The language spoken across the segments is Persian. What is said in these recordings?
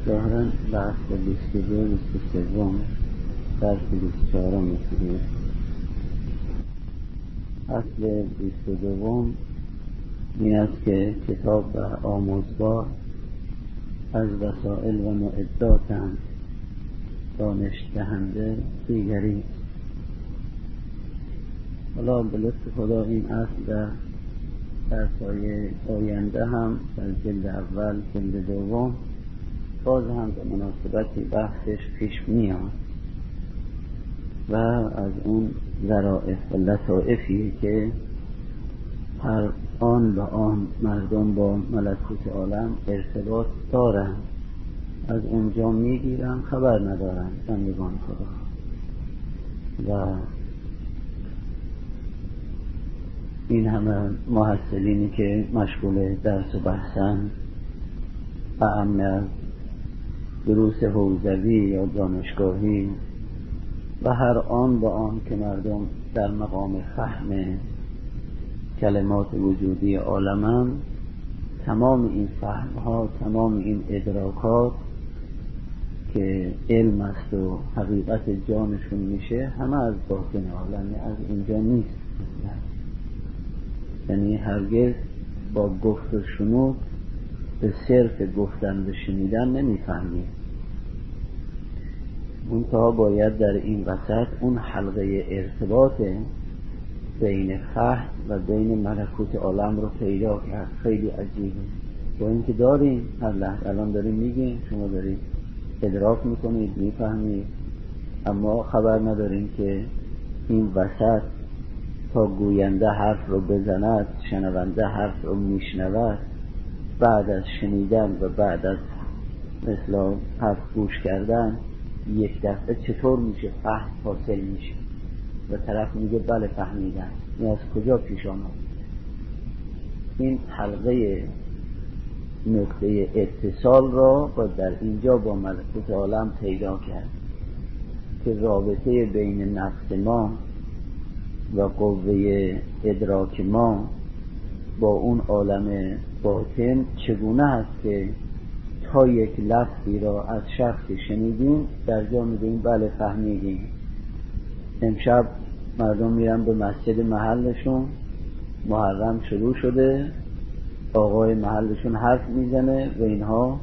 ظاهرا بحث 22 23 درس 24 میشه. اصل 22 این است که کتاب و آموزگار از وسائل و معداتند، دانش دهنده دیگری. حالا به لطف خدا این اصل در درس‌های آینده هم در جلد اول جلد دوم باز هم به مناسبتی بحثش پیش میاد و از اون ظرائف و لطائفی که هر آن به آن مردم با ملکوت عالم ارتباط دارن از اونجا میگیرن، خبر ندارن بندگان خدا. و این همه محصلینی که مشغول درس و بحثن، اعم از دروس حوزوی یا دانشگاهی و هر آن با آن که مردم در مقام فهم کلمات وجودی عالمن، تمام این فهمها، تمام این ادراکات که علم است و حقیقت جانشون میشه، همه از باطن عالم، از اینجا نیست. یعنی هرگز با گفت و شنود به صرف گفتن و شنیدن نمیفهمیم. منتها باید در این وسط اون حلقه ارتباط بین فهم و بین ملکوت عالم رو پیدا کرد. خیلی عجیبه. با اینکه داریم هر لحظه الان داریم میگیم، شما دارید ادراک میکنید، میفهمید، اما خبر نداریم که این وسط تا گوینده حرف رو بزند، شنونده حرف رو میشنود، بعد از شنیدن و بعد از مثلا حرف گوش کردن یک دفعه چطور میشه فهم حاصل میشه و طرف میگه بله فهمیدم. این از کجا پیش آمد؟ این حلقه نقطه اتصال را با در اینجا با ملکوت عالم پیدا کرد که رابطه بین نفس ما و قوه ادراک ما با اون عالم باطن چگونه هست که تا یک لفظی را از شخصی شنیدیم در جا میگیم بله فهمیدیم. امشب مردم میرن به مسجد محلشون، محرم شروع شده، آقای محلشون حرف میزنه و اینها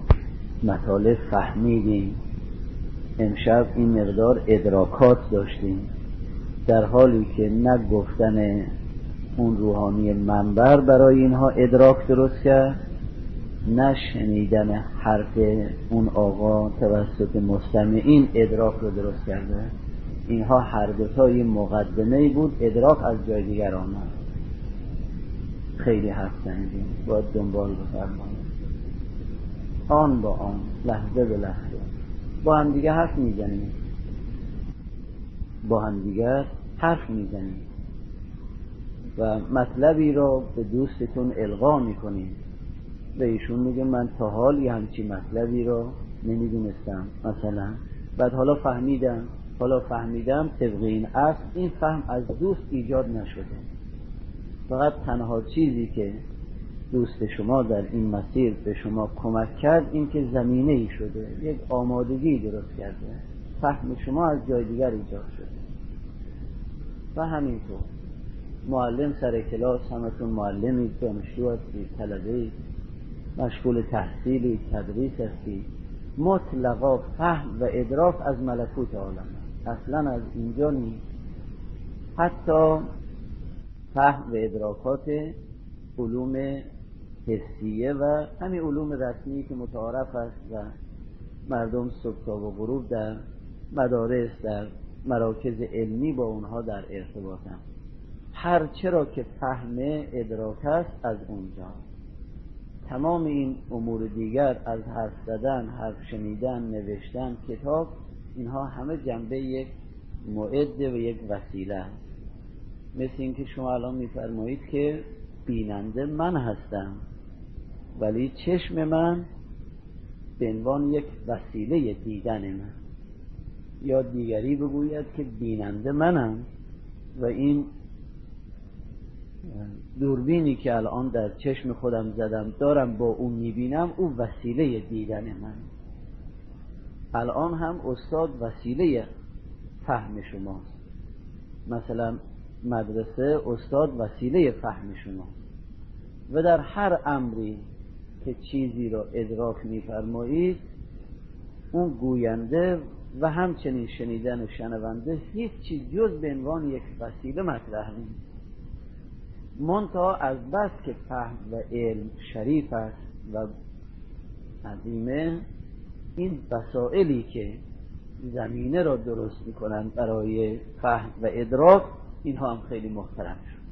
مطالب فهمیدیم. امشب این مقدار ادراکات داشتیم، در حالی که نه گفتن اون روحانی منبر برای اینها ادراک درست کرد، نه شنیدن حرف اون آقا توسط مستمعین ادراک رو درست کرده. اینها هر دوتای مقدمه بود، ادراک از جای دیگر آمد. خیلی حرف زنیدیم، باید دنبال بفرمایید. آن با آن، لحظه به لحظه با هم دیگه حرف میزنیم، با هم دیگه حرف میزنیم و مطلبی رو به دوستتون القا میکنیم و ایشون میگه من تا حال یه همچی مطلبی رو نمیدونستم مثلا، بعد حالا فهمیدم طبق این اصل این فهم از دوست ایجاد نشده. فقط تنها چیزی که دوست شما در این مسیر به شما کمک کرد این که زمینه‌ای شده، یک آمادگی درست کرده، فهم شما از جای دیگر ایجاد شده. و همینطور معلم سر کلاس، همتون معلمی، دانشجو هستید، طلبه‌ای، مشغول تحصیلی، تدریس هستید، مطلقا فهم و ادراک از ملکوت عالم، اصلا از اینجا نیست. حتی فهم و ادراکات علوم حسیه و همین علوم رسمی که متعارف است و مردم صبح تا و غروب در مدارس، در مراکز علمی با اونها در ارتباطن، هر چرا که فهم ادراک است از اونجا. تمام این امور دیگر از حرف زدن، حرف شنیدن، نوشتن، کتاب، اینها همه جنبه یک معده و یک وسیله است. مثل این که شما الان میفرمایید که بیننده من هستم، ولی چشم من به عنوان یک وسیله دیدن من، یا دیگری بگوید که بیننده منم و این دوربینی که الان در چشم خودم زدم دارم با اون میبینم، اون وسیله دیدن من. الان هم استاد وسیله فهم شماست. مثلا مدرسه استاد وسیله فهم شماست و در هر امری که چیزی را ادراک می‌فرمایید، اون گوینده و همچنین شنیدن و شنونده هیچ چیز جز به عنوان یک وسیله مطرح نیست. منتها از بس که فهم و علم شریف است و عظیمه، این وسائلی که زمینه را درست می‌کنند برای فهم و ادراک، اینها هم خیلی محترم شد.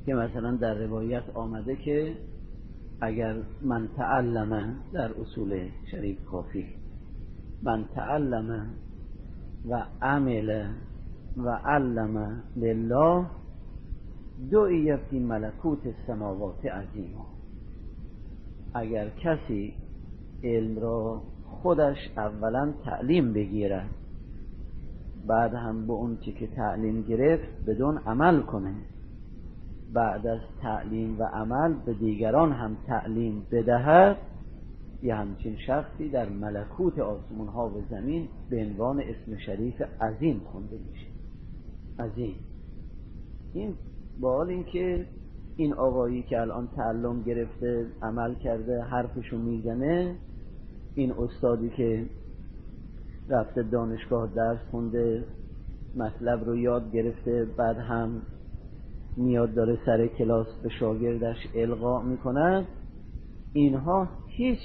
که مثلا در روایت آمده که اگر من تعلم، در اصول شریف کافی، من تعلم و عمل و علم لله دعی فی ملکوت السماوات عظیما. اگر کسی علم را خودش اولا تعلیم بگیرد، بعد هم به اون چی که تعلیم گرفت بدون عمل کنه، بعد از تعلیم و عمل به دیگران هم تعلیم بدهد، یه همچین شخصی در ملکوت آسمان ها و زمین به عنوان اسم شریف عظیم خونده میشه. عظیم. این با حال این که این آقایی که الان تعلم گرفته، عمل کرده، حرفشو میزنه، این استادی که رفته دانشگاه درس خونده، مطلب رو یاد گرفته، بعد هم میاد داره سر کلاس به شاگردش القا میکنه، اینها هیچ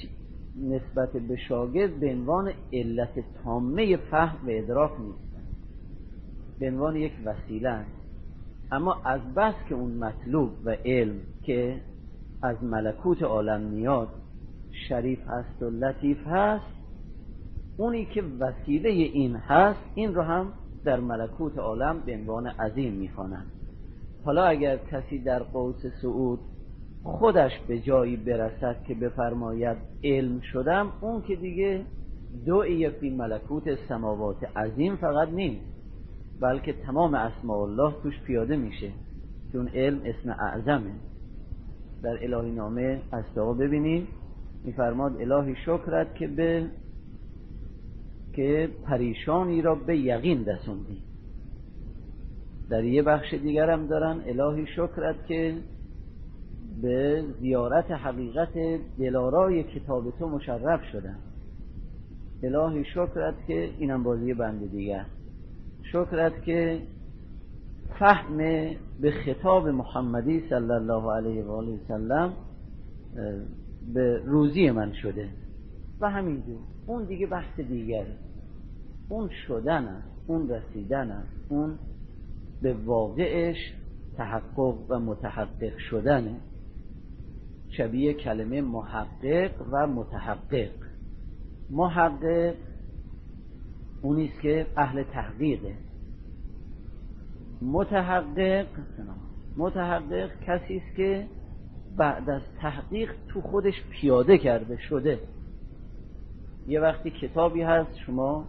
نسبت به شاگرد به عنوان علت تامه فهم و ادراک نیستن، به عنوان یک وسیله. اما از بس که اون مطلوب و علم که از ملکوت عالم میاد شریف هست و لطیف هست، اونی که وسیله این هست، این رو هم در ملکوت عالم به عنوان عظیم میخوانند. حالا اگر کسی در قوس صعود خودش به جایی برسد که بفرماید علم شدم، اون که دیگه دعی فی ملکوت السماوات عظیم فقط نیست، بلکه تمام اسماء الله توش پیاده میشه، چون علم اسم اعظمه. در الهی نامه استاقا ببینید میفرماد الهی شکرت که پریشانی را به یقین رسوندی. در یه بخش دیگر هم دارن الهی شکرت که به زیارت حقیقت دلارای کتاب تو مشرف شدن. الهی شکرت که اینم بازی بند دیگر، شکرت که فهم به خطاب محمدی صلی الله علیه و آله و سلم به روزی من شده. و همینجور اون دیگه بحث دیگره، اون شدن است، اون رسیدن است، اون به واقعش تحقق و متحقق شدنه. شبیه کلمه محقق و متحقق. محقق اونیست که اهل تحقیقه. متحقق کسی است که بعد از تحقیق تو خودش پیاده کرده شده. یه وقتی کتابی هست، شما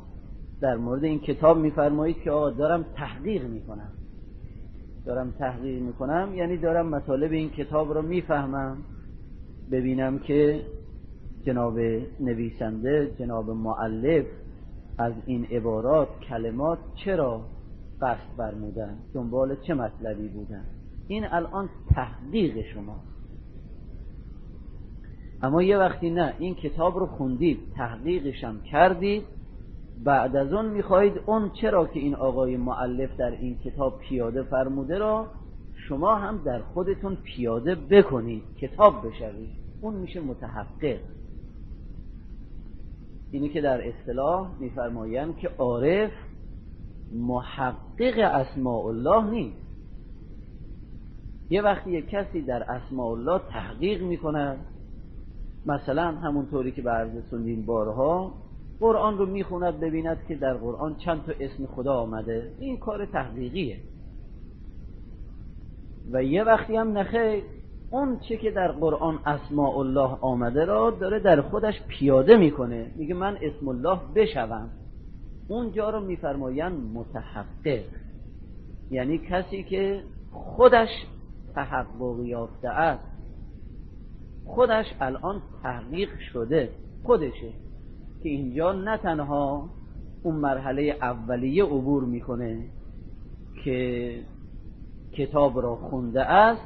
در مورد این کتاب میفرمایید که آقا دارم تحقیق میکنم، یعنی دارم مطالب این کتاب رو میفهمم، ببینم که جناب نویسنده، جناب مؤلف از این عبارات، کلمات چرا قصد فرمودن، دنبال چه مطلبی بودن. این الان تحقیق شماست. اما یه وقتی نه، این کتاب رو خوندید، تحقیقش هم کردید، بعد از اون میخواهید اون چرا که این آقای مؤلف در این کتاب پیاده فرموده را شما هم در خودتون پیاده بکنید، کتاب بشوید. اون میشه متحقق. اینی که در اصطلاح میفرمایند که عارف محقق اسماء الله نیست. یه وقتی یک کسی در اسماء الله تحقیق میکنه، مثلا همونطوری که به عرض سندین بارها قرآن رو میخوند ببیند که در قرآن چند تا اسم خدا آمده، این کار تحقیقیه. و یه وقتی هم نخیر، اون چه که در قرآن اسماء الله آمده را داره در خودش پیاده میکنه، میگه من اسم الله بشوم. اونجا رو میفرمایند متحقق، یعنی کسی که خودش تحقق یافته است خودش الان تحقیق شده، خودشه که اینجا نه تنها اون مرحله اولیه عبور میکنه که کتاب را خونده است،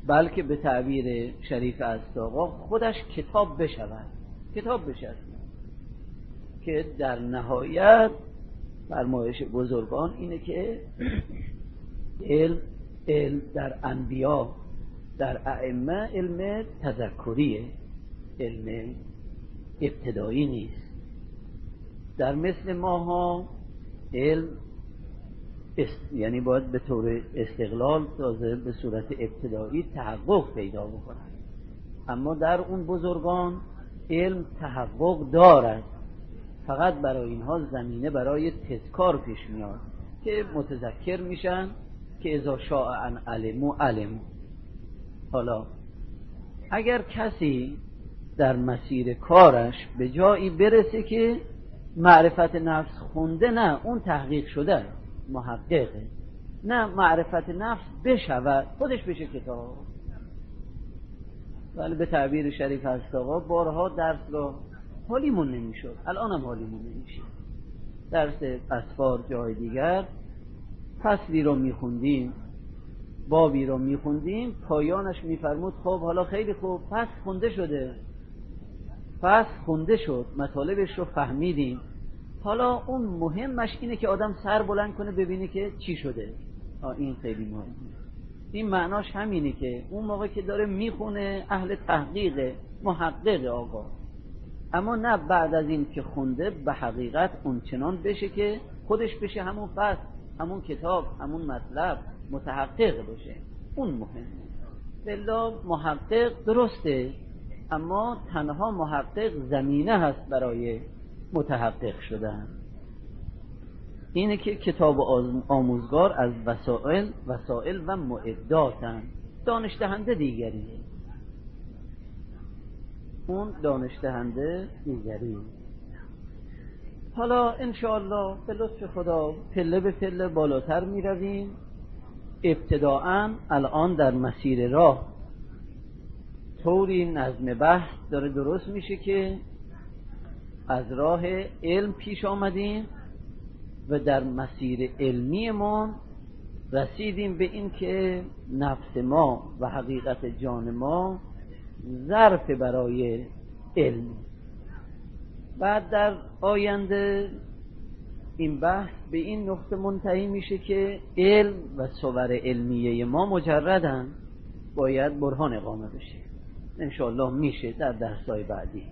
بلکه به تعبیر شریف اسدآقا خودش کتاب بشود، کتاب بشود که در نهایت فرمایش بزرگان اینه که علم در انبیا، در ائمه علم تذکریه، علم ابتدایی نیست. در مثل ماها علم یعنی باید به طور استقلال تازه به صورت ابتدایی تحقق پیدا بکنه، اما در اون بزرگان علم تحقق دارد، فقط برای اینها زمینه برای تذکار پیش میاد که متذکر میشن که اذا شاء ان علموا. حالا اگر کسی در مسیر کارش به جایی برسه که معرفت نفس خونده، نه اون تحقیق شده محققه، نه معرفت نفس بشود خودش بشه کتاب. ولی به تعبیر شریف اسدآقا بارها درس را حالیمون نمیشد، الان هم حالیمون نمیشه. درس اسفار جای دیگر فصلی رو میخوندیم، بابی رو میخوندیم، پایانش میفرمود خب حالا خیلی خوب فصل خونده شده، فصل خونده شد، مطالبش رو فهمیدیم، حالا اون مهمش اینه که آدم سر بلند کنه ببینه که چی شده. این خیلی مهمه. این معناش همینه که اون موقع که داره میخونه اهل تحقیق، محقق آقا، اما نه بعد از این که خونده به حقیقت اون چنان بشه که خودش بشه همون فصل، همون کتاب، همون مطلب، متحقق بشه. اون مهمه. بلا محقق درسته، اما تنها محقق زمینه هست برای متحقق شدن. اینه که کتاب آموزگار از وسائل و معداتن، دانش دهنده دیگریه، اون دانش دهنده دیگری. حالا انشاءالله به لطف خدا پله به پله بالاتر می رویم. ابتداعاً الان در مسیر راه طوری نظم بحث داره درست میشه که از راه علم پیش آمدیم و در مسیر علمی ما رسیدیم به این که نفس ما و حقیقت جان ما ظرف برای علم. بعد در آینده این بحث به این نقطه منتهی میشه که علم و صور علمیه ما مجردن، باید برهان اقامه بشه. انشاءالله میشه در درس‌های بعدی.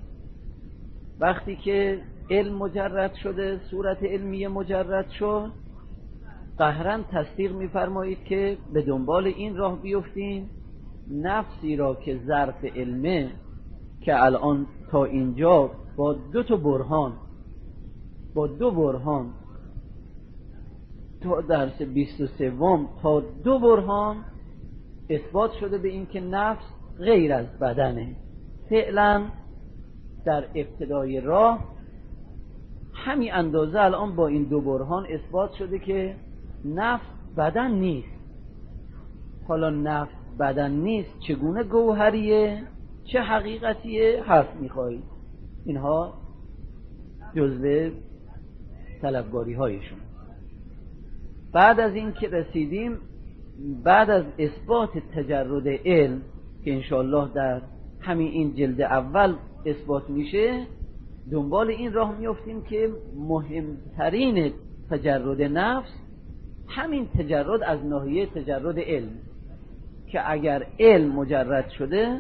وقتی که علم مجرد شده، صورت علمیه مجرد شد، قهرن تصدیق میفرمایید که به دنبال این راه بیفتیم نفسی را که ظرف علمه، که الان تا اینجا با دو برهان تا درس 23 تا 2 برهان اثبات شده به این که نفس غیر از بدنه. فعلا در ابتدای راه همین اندازه الان با این 2 برهان اثبات شده که نفس بدن نیست. حالا نفس بدن نیست، چگونه گوهریه، چه حقیقتیه حرف میخواهید، اینها جزء طلبگاری هایشون. بعد از این که رسیدیم، بعد از اثبات تجرد علم که انشاءالله در همین این جلد اول اثبات میشه، دنبال این راه میافتیم که مهمترین تجرد نفس همین تجرد از ناحیه تجرد علم، که اگر علم مجرد شده،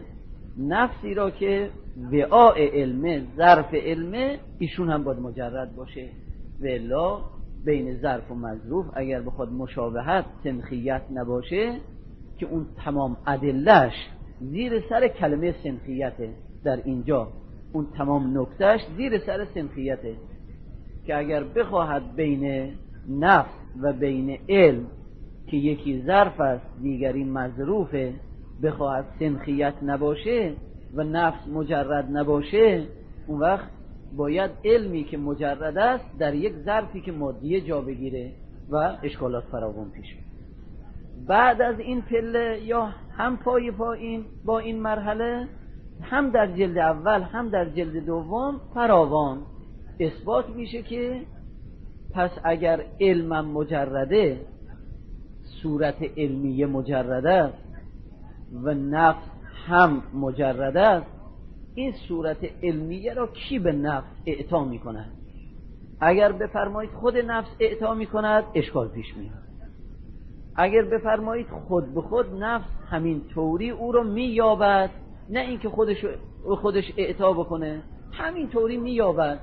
نفسی را که وعاء علمه، ظرف علمه، ایشون هم باید مجرد باشه. و الا بین ظرف و مظروف اگر بخواد مشابهت، سنخیت نباشه، که اون تمام ادلهش زیر سر کلمه سنخیته، در اینجا اون تمام نکتهش زیر سر سنخیته، که اگر بخواهد بین نفس و بین علم که یکی ظرف است دیگری مظروفه بخواهد سنخیت نباشه و نفس مجرد نباشه، اون وقت باید علمی که مجرد است در یک ظرفی که مادیه جا بگیره و اشکالات فراوان پیش بیاد. بعد از این پله یا هم پای با این مرحله هم در جلد اول هم در جلد دوم فراوان اثبات میشه که پس اگر علم مجرده، صورت علمیه مجرده و نفس هم مجرده است، این صورت علمیه را کی به نفس اعطا میکند؟ اگر بفرمایید خود نفس اعطا میکند اشکال پیش میاد. اگر بفرمایید خود به خود نفس همین طوری او رو مییابد، نه اینکه خودش اعطا بکنه، همین طوری مییابد.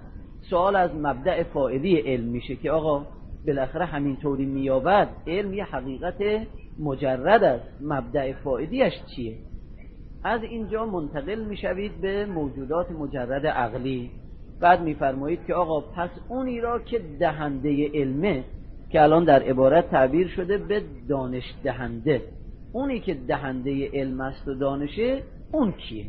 سوال از مبدأ فاعلی علم میشه که آقا بالاخره همین طوری مییابد، علم یه حقیقت مجرد است، مبدأ فاعلیش چیه؟ از اینجا منتقل میشوید به موجودات مجرد عقلی. بعد میفرمایید که آقا پس اونی را که دهنده علمه، که الان در عبارت تعبیر شده به دانش دهنده، اونی که دهنده علم است و دانشه، اون کیه؟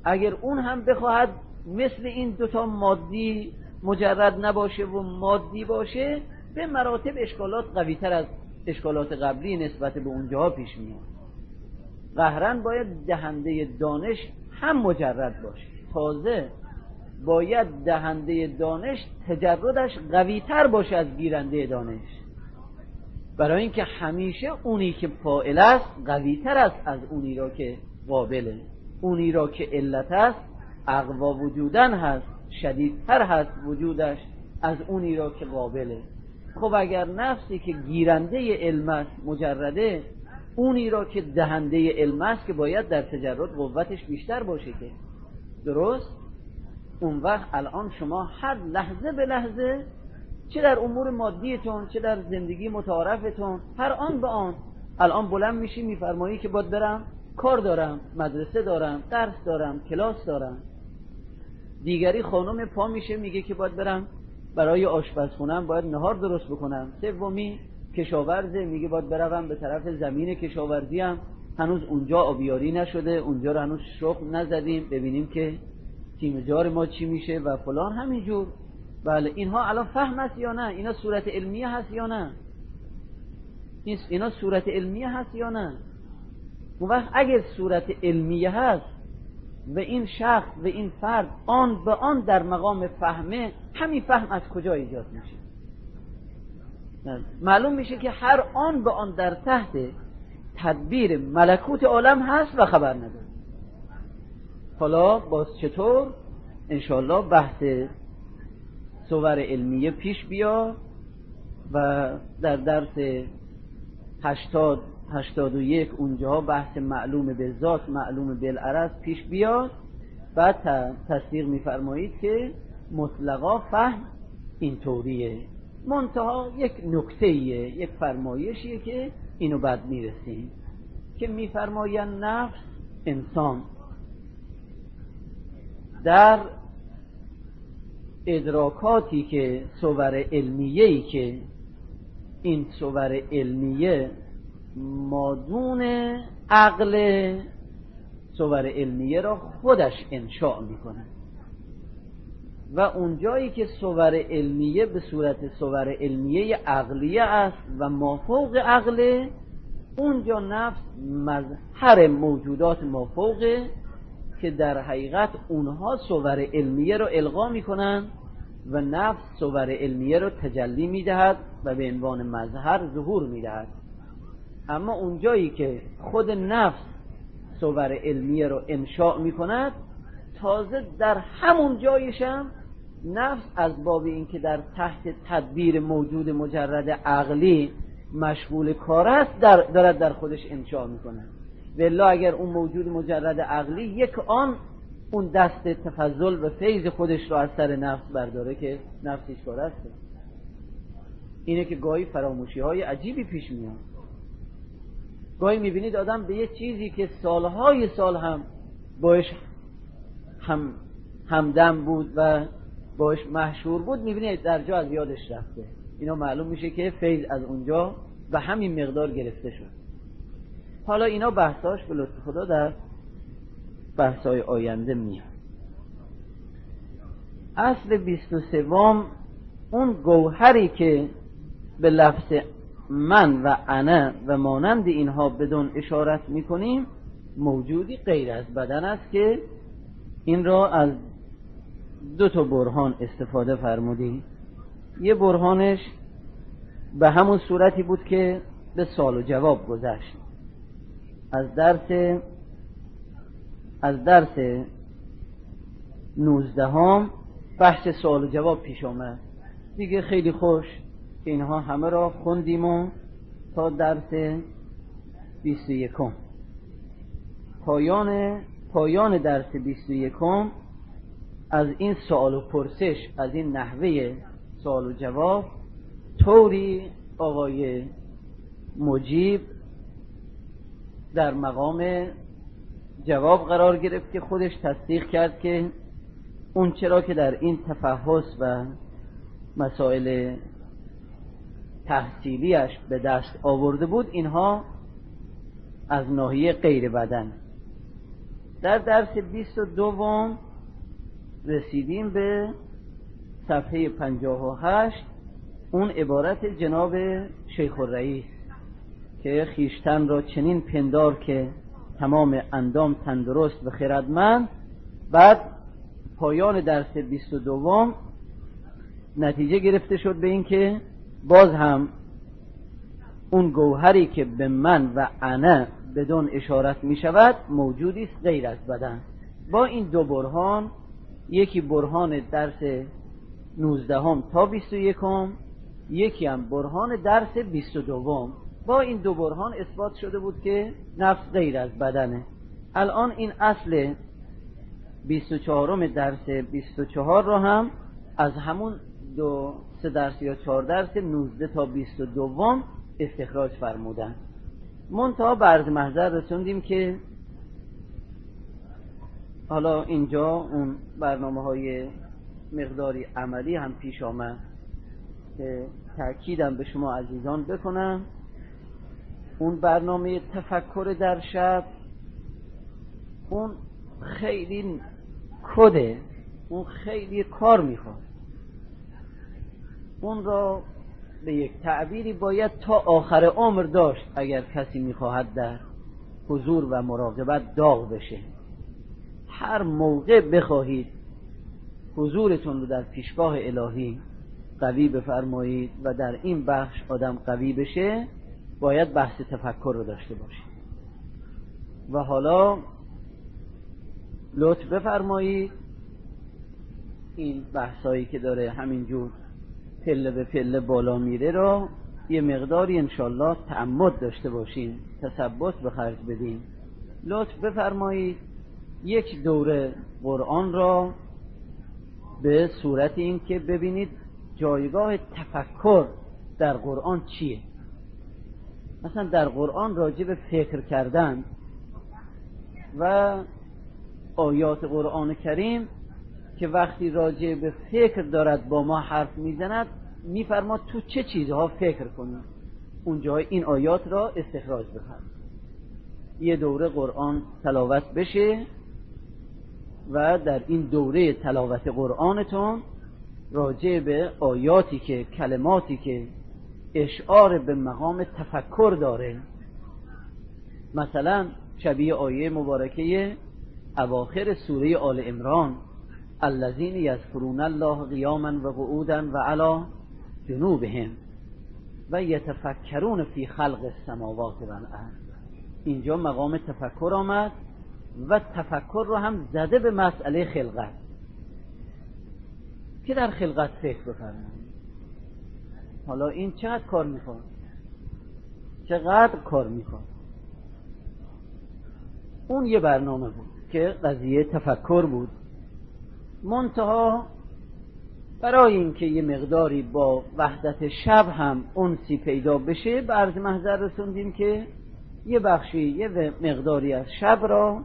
اگر اون هم بخواهد مثل این دوتا مادی مجرد نباشه و مادی باشه، به مراتب اشکالات قوی تر از اشکالات قبلی نسبت به اونجاها پیش میاد. قهرن باید دهنده دانش هم مجرد باشه، تازه باید دهنده دانش تجردش قوی تر باشه از گیرنده دانش، برای اینکه همیشه اونی که فاعل است قوی تر است از اونی را که قابله، اونی را که علت است اقوا وجودن هست، شدیدتر هست وجودش از اونی را که قابله. خب اگر نفسی که گیرنده علم است مجرده، اونی را که دهنده علم است که باید در تجرد قوتش بیشتر باشه که درست. اون وقت الان شما هر لحظه به لحظه، چه در امور مادیتون چه در زندگی متعارفتون، هر آن به آن الان بلند میشی میفرمایی که باید برم کار دارم، مدرسه دارم، درس دارم، کلاس دارم. دیگری خانم پا میشه میگه که باید برم برای آشپزخونم باید نهار درست بکنم. سومی کشاورزه میگه باید بروم به طرف زمین کشاورزیم، هنوز اونجا آبیاری نشده، اونجا رو هنوز شخم نزدیم، ببینیم که تیم جار ما چی میشه و فلان همینجور. بله اینها الان فهم است یا نه؟ اینا صورت علمیه هست یا نه؟ اینا صورت علمیه هست یا نه؟ اون وقت اگر صورت علمیه هست و این شخص و این فرد آن به آن در مقام فهمه، همین فهم از کجا ایجاد میشه؟ معلوم میشه که هر آن به آن در تحت تدبیر ملکوت عالم هست و خبر نداره. حالا باز چطور؟ انشاءالله بحث صور علمیه پیش بیا و در درس 81 اونجا بحث معلوم بالذات معلوم بالعرض پیش بیاد. بعد تصدیق میفرمایید که مطلقا فهم اینطوریه، منتها یک نکتهیه، یک فرمایشیه که اینو بعد میرسیم که میفرمایند نفس انسان در ادراکاتی که صور علمیه‌ای که این صور علمیه مادون عقل، صور علمیه را خودش انشاء میکنه و اونجایی که صور علمیه به صورت صور علمیه عقلیه است و مافوق عقله، اونجا نفس مظهر موجودات مافوقه که در حقیقت اونها صور علمیه را القا میکنن و نفس صور علمیه را تجلی میدهد و به عنوان مظهر ظهور میدهد. اما اونجایی که خود نفس صور علمیه را انشاء میکند، تازه در همون جایشم نفس از باب این که در تحت تدبیر موجود مجرد عقلی مشغول کار است دارد در خودش انشاء میکنه. والله اگر اون موجود مجرد عقلی یک آن اون دست تفضل و فیض خودش رو از سر نفس برداره که نفسش کار است، اینه که گاهی فراموشی های عجیبی پیش میاد. گاهی میبینید آدم به یه چیزی که سالهای سال هم باش همدم بود و باش محشور بود، میبینید در جا از یادش رفته. اینا معلوم میشه که فیض از اونجا به همین مقدار گرفته شد. حالا اینا بحثاش به لطف خدا در بحثای آینده میاد. اصل 23 اون گوهری که به لفظ من و انا و مانند اینها بدون اشارت میکنیم، موجودی غیر از بدن است که این را از 2 برهان استفاده فرمودیم. یه برهانش به همون صورتی بود که به سوال و جواب گذشت. از درس 19 بحث سوال و جواب پیش آمد دیگه. خیلی خوش که اینها همه را خوندیم و تا درس 21 پایان درس 21 از این سوال و پرسش، از این نحوه سوال و جواب، طوری آقای مجیب در مقام جواب قرار گرفت که خودش تصدیق کرد که اون چرا که در این تفحص و مسائل تحصیلیش به دست آورده بود اینها از ناحیه غیر بدن. در درس 22 رسیدیم به صفحه 58، اون عبارت جناب شیخ الرئیس که خیشتن را چنین پندار که تمام اندام تندرست و خردمند. بعد پایان درس 22 نتیجه گرفته شد به این که باز هم اون گوهری که به من و انا بدون اشارت می شود موجودی است غیر از بدن. با این 2 برهان، یکی برهان درس 19 تا 21، یکی هم برهان درس 22، با این 2 برهان اثبات شده بود که نفس غیر از بدنه. الان این اصل 24 درس 24 را هم از همون 3 درس یا 4 درس 19 تا 22 استخراج فرمودن. منتها به عرض محضر رسوندیم که حالا اینجا اون برنامه‌های مقداری عملی هم پیش آمد که تأکیدم به شما عزیزان بکنم. اون برنامه تفکر در شب، اون خیلی کده، اون خیلی کار میخواد. اون را به یک تعبیری باید تا آخر عمر داشت اگر کسی میخواهد در حضور و مراقبت داغ بشه. هر موقع بخواهید حضورتون رو در پیشگاه الهی قوی بفرمایید و در این بخش آدم قوی بشه، باید بحث تفکر رو داشته باشید. و حالا لطف بفرمایید این بحثایی که داره همینجور پله به پله بالا میره را یه مقداری انشالله تعمد داشته باشیم، تثبت به خرج بدیم. لطف بفرمایید یک دوره قرآن را به صورت این که ببینید جایگاه تفکر در قرآن چیه. مثلا در قرآن راجع به فکر کردن و آیات قرآن کریم که وقتی راجع به فکر دارد با ما حرف میزند میفرماد تو چه چیزها فکر کنید، اونجای این آیات را استخراج بکنید. یه دوره قرآن تلاوت بشه و در این دوره تلاوت قرآنتون راجع به آیاتی که کلماتی که اشعار به مقام تفکر داره، مثلا شبیه آیه مبارکه اواخر سوره آل عمران الذین یذکرون الله قیاما و قعودا و علی جنوبهم و یتفکرون فی خلق السماوات و الارض، اینجا مقام تفکر آمد و تفکر رو هم زده به مسئله خلقت که در خلقت فکر بفرمایید. حالا این چقدر کار میخواد، چقدر کار میخواد. اون یه برنامه بود که قضیه تفکر بود. منتها برای اینکه یه مقداری با وحدت شب هم انسی پیدا بشه به عرض محضر رسوندیم که یه بخشی یه مقداری از شب را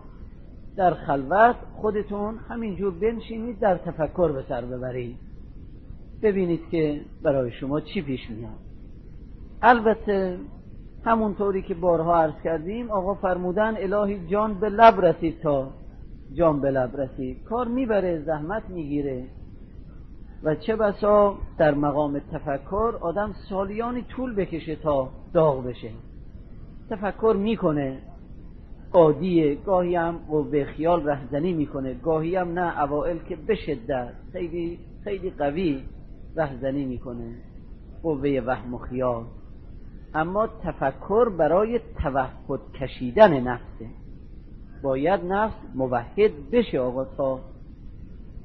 در خلوت خودتون همینجور بنشینید در تفکر به سر ببرید، ببینید که برای شما چی پیش میاد. البته همونطوری که بارها عرض کردیم آقا فرمودن الهی جان به لب رسید تا جان به لب رسید، کار میبره، زحمت میگیره و چه بسا در مقام تفکر آدم سالیانی طول بکشه تا داغ بشه. تفکر میکنه عادیه، گاهی هم قوه خیال رهزنی میکنه، گاهی هم نه، اوائل که به شدت خیلی خیلی قوی رهزنی میکنه، قوه وهم و خیال. اما تفکر برای توحد کشیدن نفسه. باید نفس موحد بشه آقا تا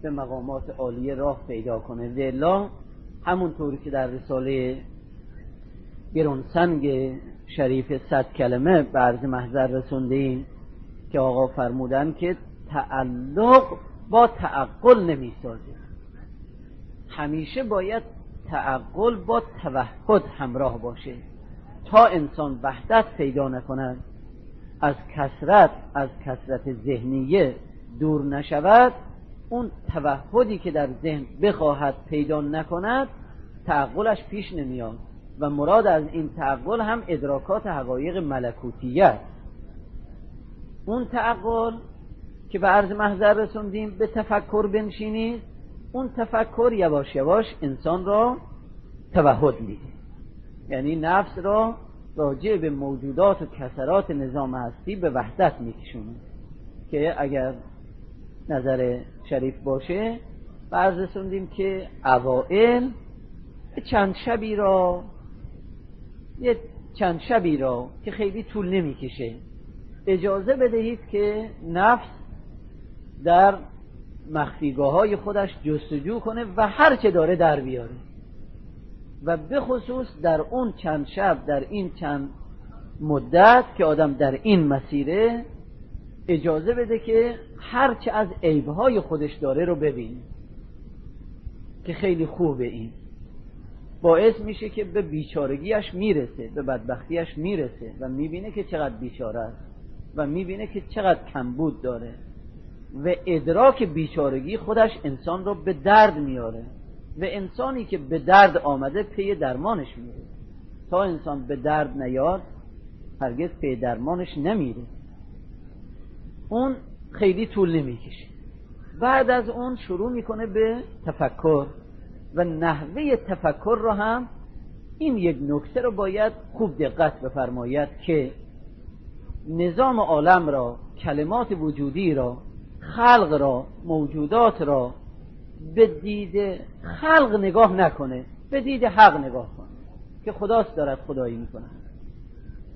به مقامات عالیه راه پیدا کنه. والا همونطوری که در رساله گرانسنگ شریف 100 کلمه به عرض محضر رسوندیم که آقا فرمودن که تعلق با تعقل نمی سازه. همیشه باید تعقل با توحد همراه باشه تا انسان وحدت پیدا نکند، از کثرت ذهنیه دور نشود، اون توحدی که در ذهن بخواهد پیدا نکند، تعقلش پیش نمیاد. و مراد از این تعقل هم ادراکات حقایق ملکوتیه. اون تعقل که به عرض محضر رسوندیم به تفکر بنشینید، اون تفکر یواش یواش انسان را توحد میده، یعنی نفس را راجع به موجودات و کثرات نظام هستی به وحدت میکشونه. که اگر نظر شریف باشه به عرض رسوندیم که اوائل چند شبی را که خیلی طول نمیکشه اجازه بدهید که نفس در مخفیگاه‌های خودش جستجو کنه و هر چه داره در بیاره، و به خصوص در اون چند شب، در این چند مدت که آدم در این مسیره، اجازه بده که هر چه از عیب‌های خودش داره رو ببینه، که خیلی خوبه. این باعث میشه که به بیچارگیش میرسه، به بدبختیش میرسه و میبینه که چقدر بیچاره است و میبینه که چقدر کمبود داره، و ادراک بیچارگی خودش انسان رو به درد میاره، و انسانی که به درد آمده پی درمانش میره. تا انسان به درد نیاد هرگز پی درمانش نمیره. اون خیلی طول نمیکشه. بعد از اون شروع میکنه به تفکر، و نحوه تفکر رو هم این یک نکته رو باید خوب دقت بفرماید که نظام عالم را، کلمات وجودی را، خلق را، موجودات را به دید خلق نگاه نکنه، به دید حق نگاه کنه که خداست دارد خدایی میکنه.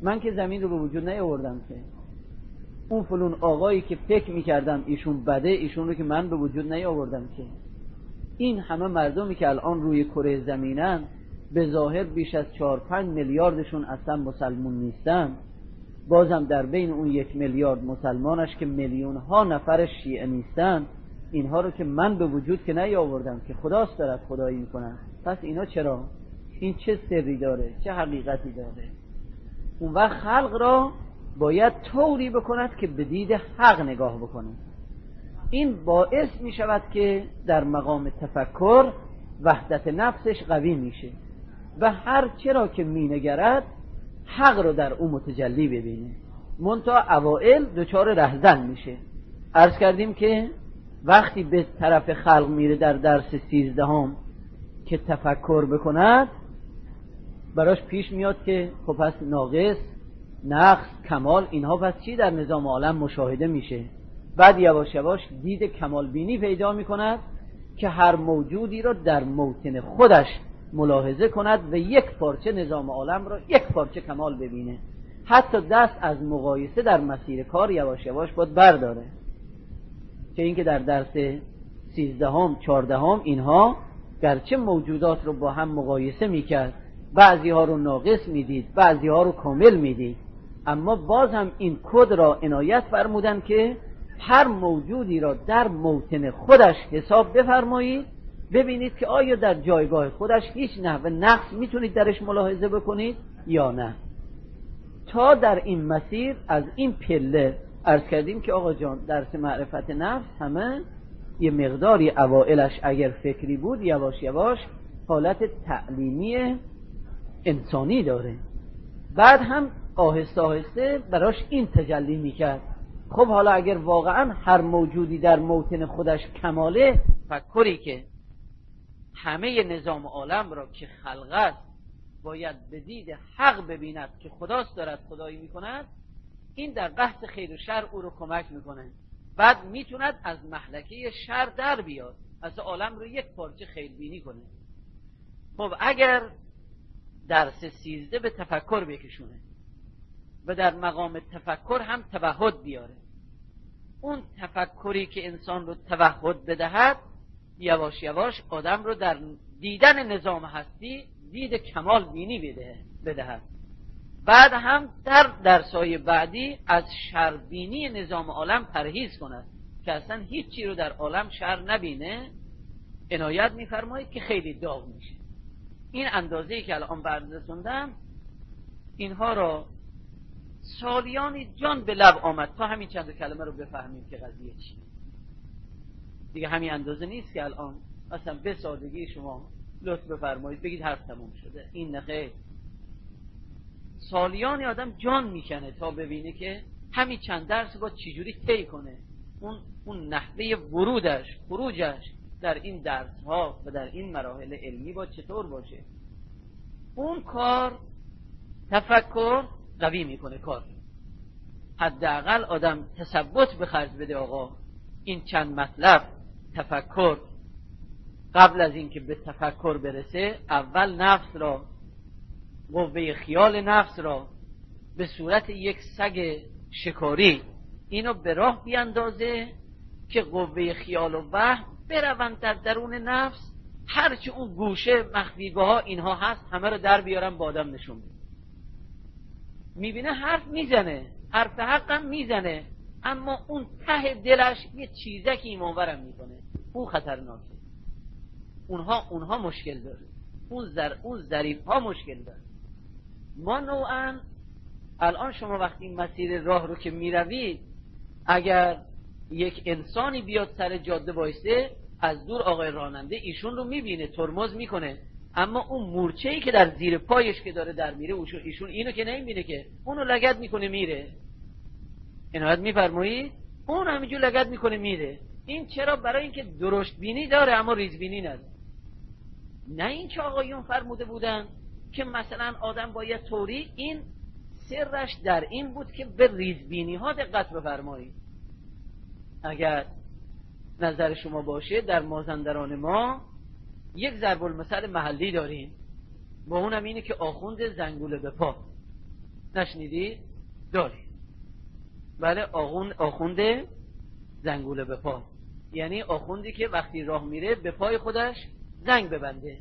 من که زمین رو به وجود نیاوردم، که اون فلون آقایی که فکر میکردم ایشون بده، ایشون رو که من به وجود نیاوردم. که این همه مردمی که الان روی کره زمینن، به ظاهر بیش از 4-5 میلیاردشون اصلا مسلمون نیستن، بازم در بین اون 1 میلیارد مسلمانش که میلیون ها نفر شیعه نیستن، اینها رو که من به وجود که نیاوردم، که خداست دارد خدایی میکنن. پس اینا چرا؟ این چه سری داره؟ چه حقیقتی داره؟ اون وقت خلق را باید طوری بکند که به دید حق نگاه بکنه. این باعث می شود که در مقام تفکر وحدت نفسش قوی میشه و هر چرا که می نگرد حق رو در اون متجلی ببینه. منتها اوائل دچار رهزن میشه. عرض کردیم که وقتی به طرف خلق میره در درس 13 که تفکر بکند، براش پیش میاد که خب پس ناقص، نقص، کمال، اینها پس چی در نظام عالم مشاهده میشه. بعد یواش یواش دید کمال بینی پیدا میکند که هر موجودی را در موطن خودش ملاحظه کند و یک پارچه نظام عالم را یک پارچه کمال ببینه. حتی دست از مقایسه در مسیر کار یواش یواش باید برداره. که اینکه در درس 13 14 اینها گرچه موجودات رو با هم مقایسه میکرد، بعضی ها رو ناقص میدید، بعضی ها رو کامل میدید، اما باز هم این کد را عنایت فرمودن که هر موجودی را در موطن خودش حساب بفرمایید، ببینید که آیا در جایگاه خودش هیچ نحو نقص میتونید درش ملاحظه بکنید یا نه. تا در این مسیر از این پله عرض کردیم که آقا جان درس معرفت نفس همه یه مقداری اوائلش اگر فکری بود، یواش یواش حالت تعلیمی انسانی داره. بعد هم آهسته آهسته براش این تجلی میکرد. خب حالا اگر واقعا هر موجودی در موطن خودش کماله، تفکری که همه نظام عالم را که خلق است باید به دید حق ببیند که خداست دارد خدایی میکند، این در بحث خیر و شر او رو کمک میکنه. بعد میتوند از محلکه شر در بیاد، از عالم رو یک پارچه خیربینی کنه. خب اگر درس 13 به تفکر بکشونه و در مقام تفکر هم توحد بیاره، اون تفکری که انسان رو توحد بدهد یواش یواش آدم رو در دیدن نظام هستی دید کمال بینی بدهد. بعد هم در درسای بعدی از شربینی نظام عالم پرهیز کند که اصلا هیچی رو در عالم شر نبینه. عنایت میفرمایید که خیلی داغ میشه. این اندازه‌ای که الان بررسوندم اینها را سالیانی جان به لب آمد تا همین چند کلمه رو بفهمیم که قضیه چیه. دیگه همین اندازه نیست که الان مثلا به سادگی شما لطف بفرمایید بگید حرف تموم شده. این نخیر، سالیانی آدم جان میکنه تا ببینه که همین چند درس با چجوری طی کنه، اون نحوه ورودش خروجش در این درس ها و در این مراحل علمی با چطور باشه. اون کار تفکر قوی میکنه کار. حداقل آدم تثبت به خرج بده. آقا این چند مطلب تفکر، قبل از اینکه به تفکر برسه اول نفس را، قوه خیال نفس را به صورت یک سگ شکاری اینو به راه بیاندازه که قوه خیال و وهم بروند در درون نفس، هرچی اون گوشه مخفیگاه ها اینها هست همه رو در بیارن با آدم نشون بده. میبینه حرف میزنه، حرف حقم میزنه، اما اون ته دلش یه چیزکی ایمانورم میکنه. اون خطرناکه. اونها مشکل داره. اون ظریف ها مشکل داره. ما نوعا الان شما وقتی این مسیر راه رو که میروید، اگر یک انسانی بیاد سر جاده وایسه، از دور آقای راننده ایشون رو میبینه، ترمز میکنه، اما اون مورچه‌ای که در زیر پایش که داره در میره ایشون اینو که نمیبینه که، اونو لگد میکنه میره. عنایت میفرمایید؟ اون همینجور لگد میکنه میره. این چرا؟ برای اینکه درشت بینی داره اما ریز بینی نداره. نه این که آقایون فرموده بودن که مثلا آدم باید طوری، این سرش در این بود که به ریزبینی ها دقت بفرمایید. اگر نظر شما باشه در مازندران ما یک ضرب المثل محلی داریم، با اونم اینه که آخوند زنگوله به پا. نشنیدی؟ داریم. بله، آخوند زنگوله به پا، یعنی آخوندی که وقتی راه میره به پای خودش زنگ ببنده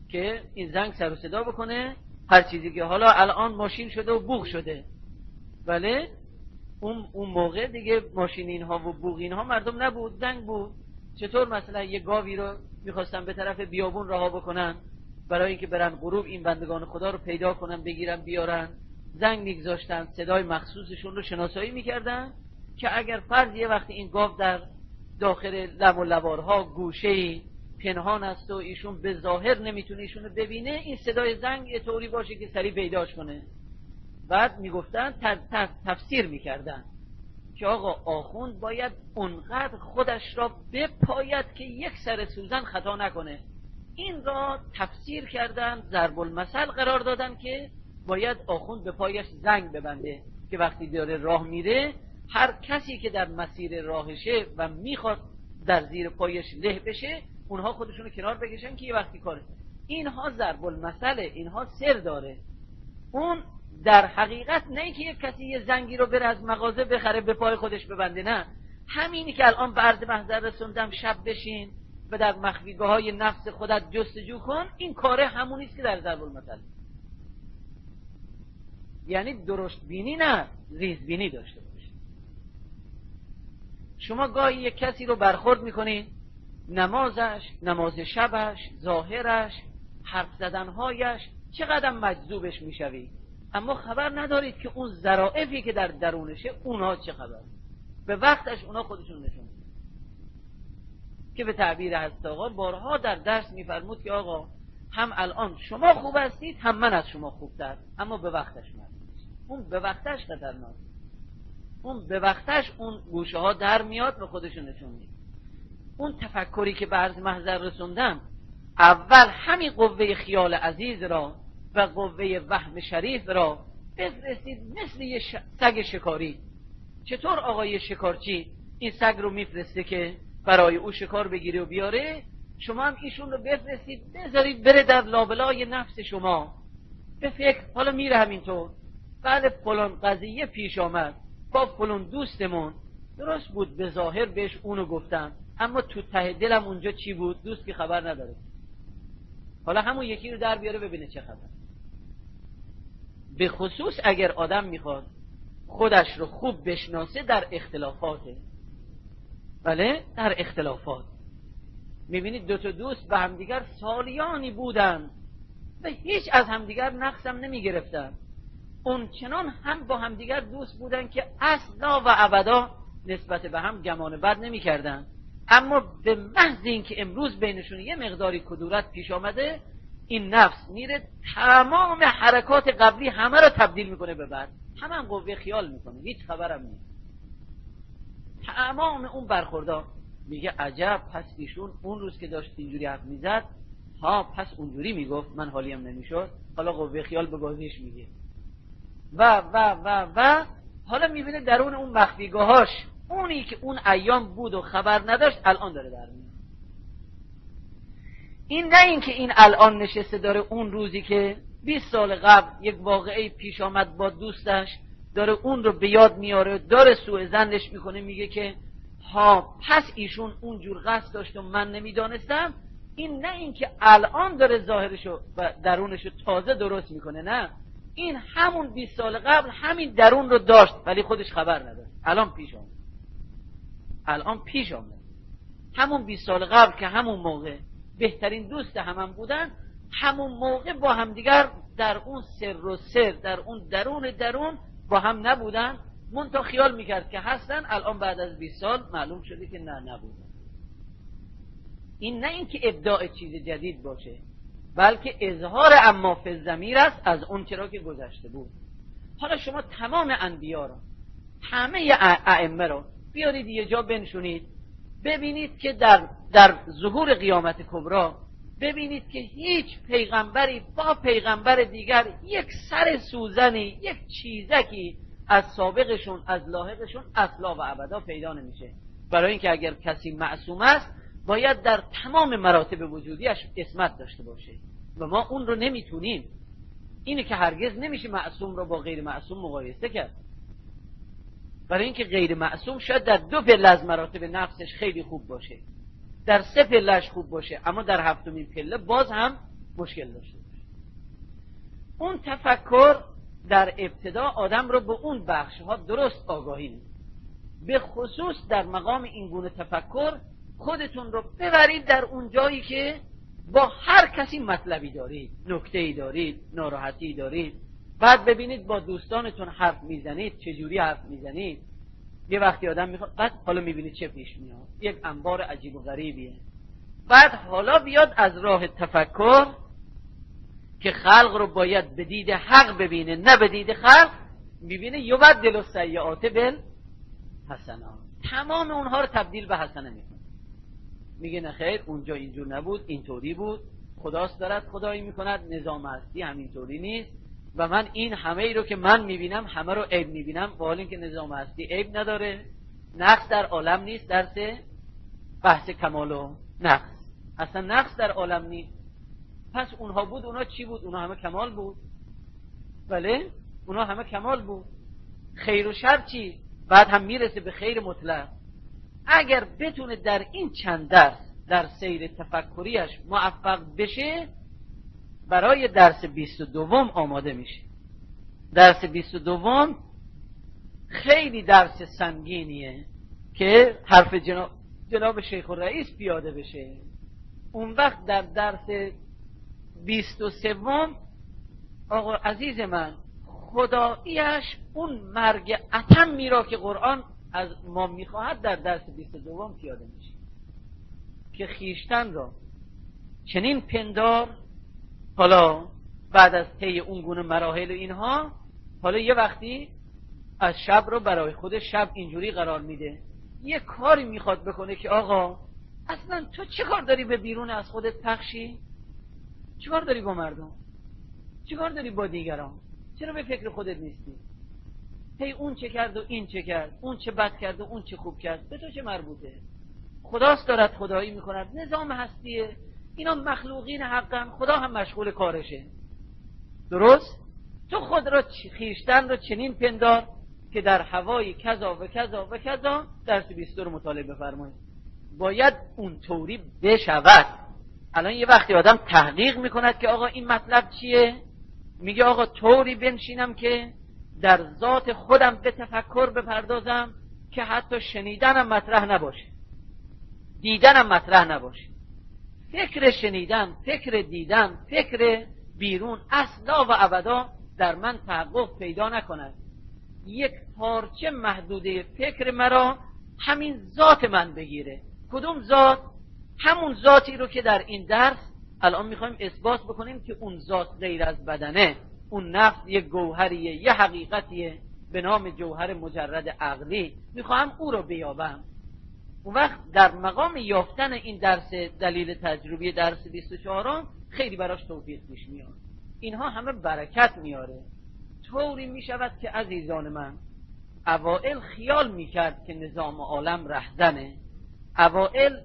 که این زنگ سر و صدا بکنه. هر چیزی که حالا الان ماشین شده و بوق شده، بله اون موقع دیگه ماشین اینها و بوق اینها مردم نبود، زنگ بود. چطور مثلا یه گاوی رو میخواستن به طرف بیابون رها بکنن برای اینکه برن غروب این بندگان خدا رو پیدا کنن بگیرن بیارن، زنگ میگذاشتن، صدای مخصوصشون رو شناسایی میکردن که اگر فرض یه وقتی این گاو در داخل لب و لوارها گوشه‌ای پنهان است و ایشون به ظاهر نمیتونه ایشونو ببینه، این صدای زنگ یه طوری باشه که سریع پیداش کنه. بعد میگفتن تفسیر میکردن که آقا آخوند باید اونقدر خودش را بپاید که یک سر سوزن خطا نکنه. این را تفسیر کردن، ضرب المثل قرار دادن که باید آخوند به پایش زنگ ببنده که وقتی داره راه میره هر کسی که در مسیر راهشه و میخواد در زیر پایش له بشه، اونها خودشونو کنار بکشن که یه وقتی کاره. اینها ضرب المثل، اینها سر داره. اون در حقیقت نه که یک کسی یه زنگی رو بره از مغازه بخره به پای خودش ببنده، نه. همینی که الان به عرض محضر رسوندم، شب بشین و در مخفیگاه های نفس خودت جستجو کن، این کاره همونیست که در ضرب المثل. یعنی درشت بینی نه، ریز بینی داشته باش. شما گاهی یک کسی رو برخورد میکنین، نمازش، نماز شبش، ظاهرش، حرف زدنهایش چقدر مجذوبش میشوی، اما خبر ندارید که اون ظرافی که در درونشه اونها چه خبر. به وقتش اونها خودشون نشون میدن که به تعبیر حضرت آقا بارها در درس میفرمود که آقا هم الان شما خوب هستید هم من از شما خوبتر، اما به وقتش اون به وقتش خطرناک، اون به وقتش اون گوشه ها در میاد و خودشون نشون میده. اون تفکری که به عرض محضر رسوندم، اول همین قوه خیال عزیز را و قوه وهم شریف را بفرستید مثل یه سگ شکاری. چطور آقای شکارچی این سگ رو میفرسته که برای او شکار بگیره و بیاره، شما هم ایشون رو بفرستید بذارید بره در لابلای نفس شما به فکر. حالا میره همینطور، بعد فلان قضیه پیش آمد با فلان دوستمون، درست بود به ظاهر بهش اونو گفتم، اما تو ته دلم اونجا چی بود؟ دوست که خبر نداره. حالا همون یکی رو در بیاره ببینه چه خبر. به خصوص اگر آدم میخواد خودش رو خوب بشناسه در اختلافاته. بله، در اختلافات میبینید دو تا دوست به همدیگر سالیانی بودن و هیچ از همدیگر نقصم نمیگرفتن، اون چنان هم با همدیگر دوست بودن که اصلا و ابدا نسبت به هم گمان بد نمیکردن. اما به محض اینکه امروز بینشون یه مقداری کدورت پیش آمده، این نفس میره تمام حرکات قبلی همه رو تبدیل میکنه به بد، همه هم قوه خیال میکنه، هیچ خبرم نیست. تمام اون برخوردار میگه عجب، پس ایشون اون روز که داشت اینجوری حرف میزد پس اونجوری میگفت، من حالیم نمیشد، حالا قوه خیال به بازیش میگه و و و و حالا میبینه درون اون مخفیگاهاش اونی که اون ایام بود و خبر نداشت الان داره در میاد. این نه این که این الان نشسته داره اون روزی که 20 سال قبل یک واقعه پیش آمد با دوستش داره اون رو به یاد میاره، داره سوء ظنش میکنه، میگه که پس ایشون اونجور قصد داشت و من نمیدانستم. این نه این که الان داره ظاهرشو و درونشو تازه درست میکنه، نه، این همون 20 سال قبل همین درون رو داشت ولی خودش خبر نداشت، الان پیش آمد. همون 20 سال قبل که همون موقع بهترین دوست هم بودن، همون موقع با همدیگر در اون سر و سر، در اون درون با هم نبودن، منتها خیال میکرد که هستن. الان بعد از 20 سال معلوم شده که نبودن. این نه این که ابداع چیز جدید باشه، بلکه اظهار اما فی الضمیر است از اون چرا که گذشته بود. حالا شما تمام انبیا رو، همه ائمه رو بیارید یه جا بنشونید، ببینید که در ظهور قیامت کبری ببینید که هیچ پیغمبری با پیغمبر دیگر یک سر سوزنی، یک چیزکی از سابقشون، از لاحقشون اصلا و ابدا پیدا نمیشه. برای اینکه اگر کسی معصوم است باید در تمام مراتب وجودیش عصمت داشته باشه و ما اون رو نمیتونیم. اینه که هرگز نمیشه معصوم رو با غیر معصوم مقایسه کرد، برای اینکه غیر معصوم شاید در 2 پله از مراتب نفسش خیلی خوب باشه، در 3 پلهش خوب باشه، اما در 7مین پله باز هم مشکل داشته باشه. اون تفکر در ابتدا آدم رو به اون بخشها درست آگاهی میده. به خصوص در مقام این گونه تفکر خودتون رو ببرید در اون جایی که با هر کسی مطلبی دارید، نکته‌ای دارید، ناراحتی دارید، بعد ببینید با دوستانتون حرف میزنید، چجوری حرف میزنید. یه وقتی آدم میخواد، بعد حالا میبینید چه پیش میاد، یک انبار عجیب و غریبیه. بعد حالا بیاد از راه تفکر که خلق رو باید به دید حق ببینه، نه به دید خلق، میبینه یبدل السیئات بالحسنات، تمام اونها رو تبدیل به حسنه میکنه. میگه نه خیر، اونجا اینجور نبود، اینطوری بود، خداست دارد خدایی میکند، نظام هستی همینطوری نیست و من این همه ای رو که من میبینم همه رو عیب میبینم، و حال این که نظام هستی عیب نداره، نقص در عالم نیست. درس بحث کمال و نقص، اصلا نقص در عالم نیست. پس اونها بود، اونها چی بود؟ اونها همه کمال بود. بله، اونها همه کمال بود. خیر و شر چی؟ بعد هم میرسه به خیر مطلق. اگر بتونه در این چند درس در سیر تفکریش موفق بشه، برای درس 22 آماده میشه. درس 22 خیلی درس سنگینیه که حرف جناب شیخ الرئیس پیاده بشه. اون وقت در درس 23 آقا عزیز من، خداییش اون مرگ اتمی را که قرآن از ما میخواهد در درس 22 پیاده میشه که خیشتن را چنین پندار، حالا بعد از طی اون گونه مراحل اینها، حالا یه وقتی از شب رو برای خود شب اینجوری قرار میده، یه کاری میخواد بکنه که آقا اصلا تو چه کار داری به بیرون از خودت پخشی؟ چه کار داری با مردم؟ چه کار داری با دیگران؟ چرا به فکر خودت نیستی؟ هی اون چه کرد و این چه کرد، اون چه بد کرد و اون چه خوب کرد، به تو چه مربوطه؟ خداست دارد خدایی میکند، نظام هستیه، اینا مخلوقین حقن، خدا هم مشغول کارشه. درست؟ تو خود را خیشتن را چنین پندار که در هوای کذا و کذا و کذا درس 20 رو مطالعه بفرمایید. باید اون طوری بشود. الان یه وقتی آدم تحقیق میکند که آقا این مطلب چیه، میگه آقا طوری بنشینم که در ذات خودم به تفکر بپردازم که حتی شنیدنم مطرح نباشه، دیدنم مطرح نباشه. فکر شنیدن، فکر دیدن، فکر بیرون اصلا و ابدا در من تحقق پیدا نکند. یک پارچه محدوده فکر مرا همین ذات من بگیره. کدوم ذات؟ همون ذاتی رو که در این درس الان میخوایم اثبات بکنیم که اون ذات غیر از بدنه. اون نفس یک گوهریه، یه حقیقتیه به نام جوهر مجرد عقلی. میخوام او رو بیابم. اون وقت در مقام یافتن این درس دلیل تجربی درس 24 خیلی براش توفیق پیش میاد. اینها همه برکت میاره. طوری میشود که عزیزان من، اوائل خیال میکرد که نظام عالم رهزنه، اوائل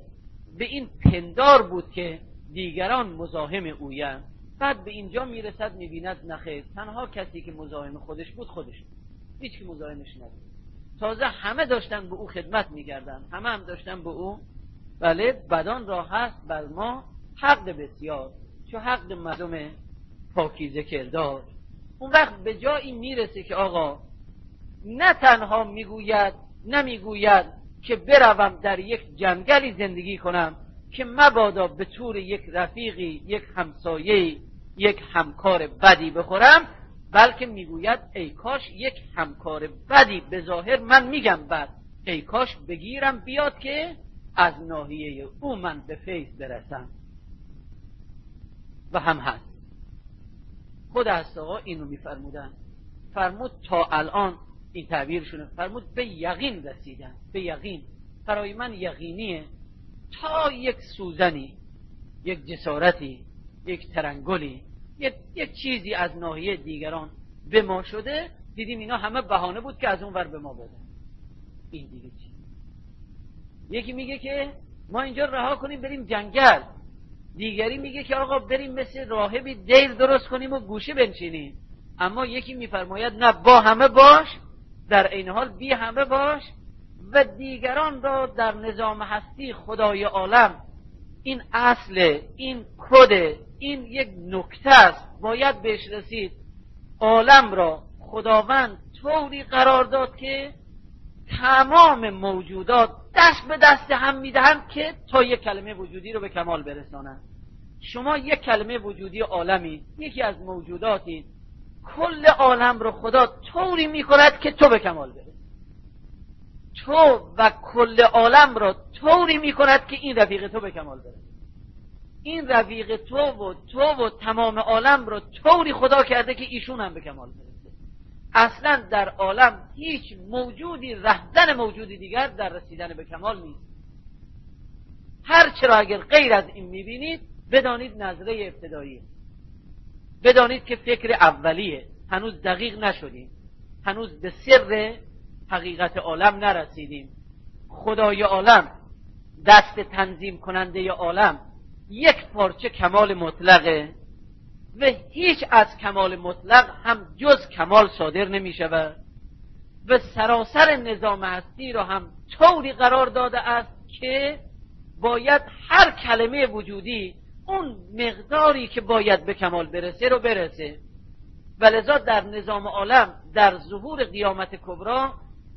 به این پندار بود که دیگران مزاحم اویند. بعد به اینجا میرسد میبیند نخیر، تنها کسی که مزاحم خودش بود خودش بود، هیچ که مزاحمش نبود. تازه همه داشتن به او خدمت میکردن، همه هم داشتن به او بله بدان را هست بر ما حق بسیار، چو حق مردم پاکیزه کردار. اون وقت به جایی میرسه که آقا نه تنها میگوید نمیگوید که بروم در یک جنگلی زندگی کنم که مبادا به طور یک رفیقی، یک همسایه‌ای، یک همکار بدی بخورم، بلکه میگوید ای کاش یک همکار بدی به ظاهر من میگم بد، ای کاش بگیرم بیاد که از ناحیه او من به فیض برسم. و هم هست. خود هست آقا اینو میفرمودن، فرمود تا الان این تعبیرشونه، فرمود به یقین رسیدن، به یقین برای من یقینیه تا یک سوزنی، یک جسارتی، یک ترنگلی، یک چیزی از ناحیه دیگران به ما شده، دیدیم اینا همه بهانه بود که از اون ور به ما بدن. این دیگه چی؟ یکی میگه که ما اینجا رها کنیم بریم جنگل، دیگری میگه که آقا بریم مثل راهبی دیر درست کنیم و گوشه بنشینیم. اما یکی میفرماید نه، با همه باش، در عین حال بی همه باش و دیگران را در نظام هستی خدای عالم، این اصل، این کد، این یک نکته است، باید بهش رسید. عالم را خداوند طوری قرار داد که تمام موجودات دست به دست هم میدهند که تا یک کلمه وجودی رو به کمال برسانند. شما یک کلمه وجودی عالمی، یکی از موجوداتی، کل عالم رو خدا طوری میکند که تو به کمال برسی. تو و کل عالم را طوری میکند که این رفیق تو به کمال برسه. این رفیق تو و تمام عالم را طوری خدا کرده که ایشون هم به کمال برسه. اصلا در عالم هیچ موجودی رهزن موجودی دیگر در رسیدن به کمال نیست. هر چرا اگر غیر از این میبینید بدانید نظره ابتداییه، بدانید که فکر اولیه، هنوز دقیق نشدیم، هنوز به سر حقیقت عالم نرسیدیم. خدای عالم، دست تنظیم کننده عالم، یک پارچه کمال مطلقه و هیچ از کمال مطلق هم جز کمال صادر نمی شود و سراسر نظام هستی را هم طوری قرار داده است که باید هر کلمه وجودی اون مقداری که باید به کمال برسه رو برسه. ولذا در نظام عالم در ظهور قیامت کبرا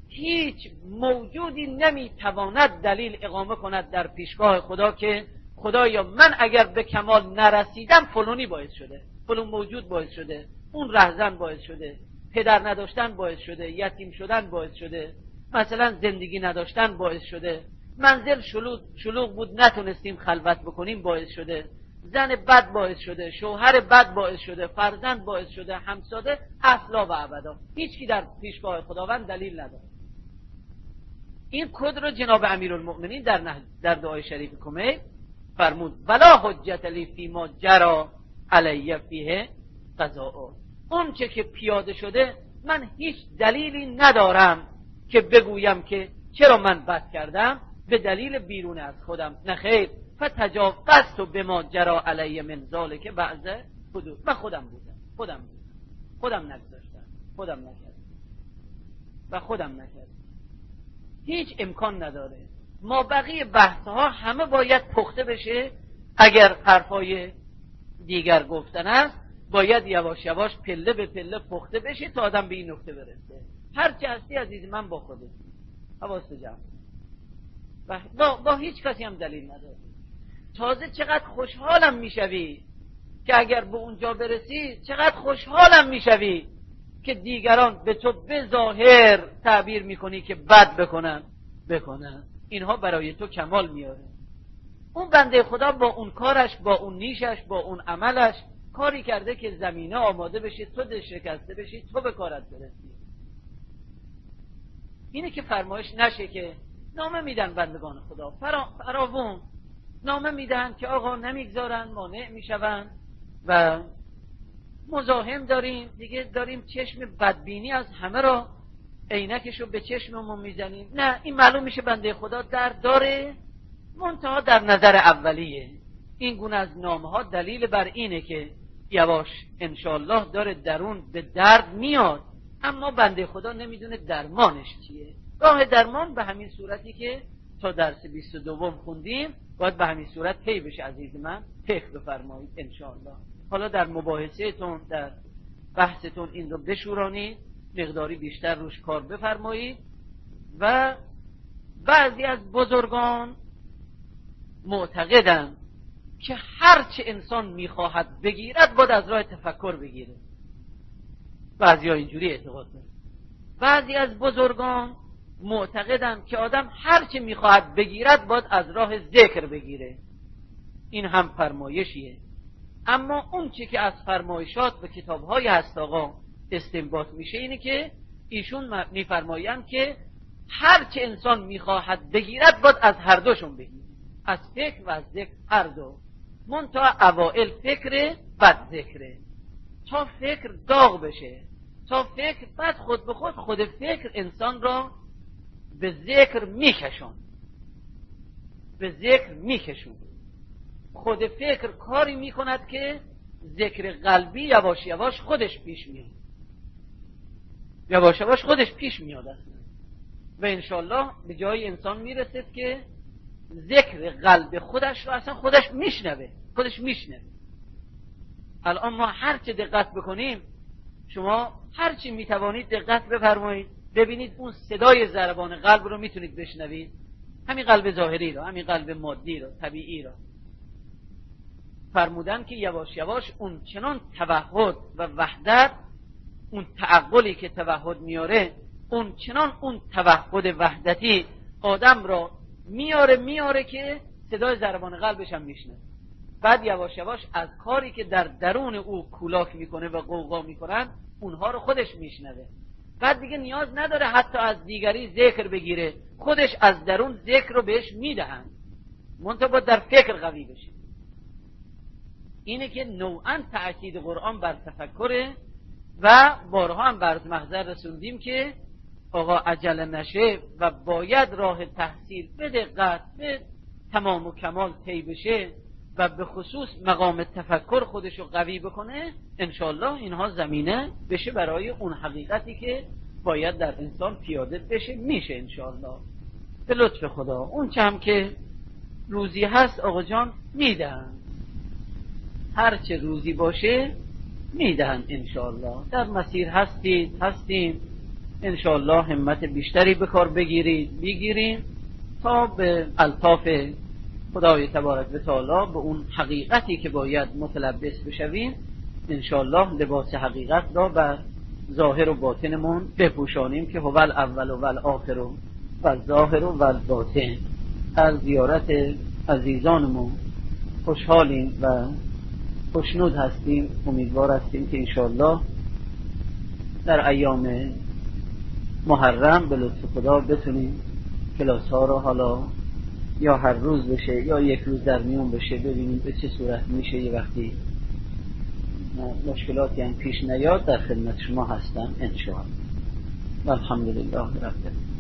هیچ موجودی نمیتواند دلیل اقامه کند در پیشگاه خدا که خدایا من اگر به کمال نرسیدم فلانی باعث شده، فلان موجود باعث شده، اون رهزن باعث شده، پدر نداشتن باعث شده، یتیم شدن باعث شده، مثلا زندگی نداشتن باعث شده، منزل شلوغ بود نتونستیم خلوت بکنیم باعث شده، زن بد باعث شده، شوهر بد باعث شده، فرزند باعث شده، همساده، اصلا و ابدا. هیچکی در پیشگاه خداوند دلیل نداره. این کد رو جناب امیرالمؤمنین در دعای شریف کمیل فرمود ولا حجت لی فی ما جرا علی فیه قضاء. اون چه که پیاده شده من هیچ دلیلی ندارم که بگویم که چرا من بد کردم به دلیل بیرون از خودم. نه خیر، فتجاوزت بما جرى علی من ذلک بعض حدود. من خودم نگذاشتم، خودم نکردم. هیچ امکان نداره. ما بقیه بحثها همه باید پخته بشه. اگر حرفای دیگر گفتن است باید یواش یواش پله به پله پخته بشه تا آدم به این نکته برسه. هر چه هستی عزیز من با خودت، حواست جمع با هیچ کسی هم دلیل نداره. تازه چقدر خوشحالم میشوی که اگر به اونجا برسی، چقدر خوشحالم میشوی که دیگران به تو به ظاهر تعبیر میکنی که بد بکنن. اینها برای تو کمال میاره. اون بنده خدا با اون کارش، با اون نیشش، با اون عملش کاری کرده که زمینه آماده بشه، تو دل شکسته بشی، تو به کارت برسی. اینه که فرمایش نشه که نامه میدن بندگان خدا فراوون نامه میدن که آقا نمیگذارن، مانع میشون و مزاحم داریم دیگه، داریم چشم بدبینی از همه را عینکشو به چشممون میزنیم. نه، این معلوم میشه بنده خدا درد داره، منتها در نظر اولیه. این گونه از نامه ها دلیل بر اینه که یواش انشالله داره درون به درد میاد، اما بنده خدا نمیدونه درمانش چیه. راه درمان به همین صورتی که تا درس 22 خوندیم باید به همین صورت طی بشه. عزیز من فکر بفرمایید انشالله. حالا در مباحثه‌تون، در بحثتون این رو بشورانید، مقداری بیشتر روش کار بفرمایید. و بعضی از بزرگان معتقدن که هرچه انسان میخواهد بگیرد باید از راه تفکر بگیره. بعضی ها اینجوری اعتقاد دارن. بعضی از بزرگان معتقدن که آدم هرچه میخواهد بگیرد باید از راه ذکر بگیره. این هم فرمایشیه. اما اون چی که از فرمایشات و کتابهای هست آقا استنباط میشه اینه که ایشون میفرمایند که هرچه انسان میخواهد بگیرد باید از هر دوشون بگیره، از فکر و از ذکر، هر دو. منتها اوائل فکر، بعد ذکره، تا فکر داغ بشه، تا فکر بعد خود به خود فکر انسان را به ذکر میکشون. خود فکر کاری میکند که ذکر قلبی یواش یواش خودش پیش میاد اصلا. و انشالله به جای انسان میرسد که ذکر قلب خودش رو اصلا خودش میشنوه. الان ما هرچه دقت بکنیم، شما هرچی میتوانید دقت بفرمایید، ببینید اون صدای ضربان قلب رو میتونید بشنوید. همین قلب ظاهری رو، همین قلب مادی رو، طبیعی رو. فرمودن که یواش یواش اون چنان توحد و وحدت، اون تعقلی که توحد میاره، اون چنان اون توحد وحدتی آدم را میاره که صدای ضربان قلبش هم میشنه. بعد یواش یواش از کاری که در درون او کولاک میکنه و قوقا میکنن اونها رو خودش میشنوه. بعد دیگه نیاز نداره حتی از دیگری ذکر بگیره، خودش از درون ذکر رو بهش میدهن، منتها باید در فکر قوی بشه. اینه که نوعاً تأکید قرآن بر تفکره. و بارها هم بر محضر رسوندیم که آقا عجله نشه و باید راه تحصیل به دقت به تمام و کمال طی بشه و به خصوص مقام تفکر خودشو قوی بکنه، انشالله اینها زمینه بشه برای اون حقیقتی که باید در انسان پیاده بشه. میشه انشالله به لطف خدا. اون چه هم که روزی هست آقا جان میدن، هرچه روزی باشه میدهن انشالله. در مسیر هستیم انشالله همت بیشتری به کار بگیریم تا به الطاف خدای تبارک و تعالی به اون حقیقتی که باید متلبس بشویم انشالله لباس حقیقت را بر ظاهر و باطنمون بپوشانیم که هو الاول و الاخر و الظاهر و الباطن. از زیارت عزیزانمون خوشحالیم و خوشنود هستیم. امیدوار هستیم که انشالله در ایام محرم به لطف خدا بتونیم کلاس ها رو حالا یا هر روز بشه یا یک روز در میون بشه، ببینیم به چه صورت میشه. یه وقتی مشکلاتی هم پیش نیاد در خدمت شما هستم انشاءالله. الحمدلله رب العالمین.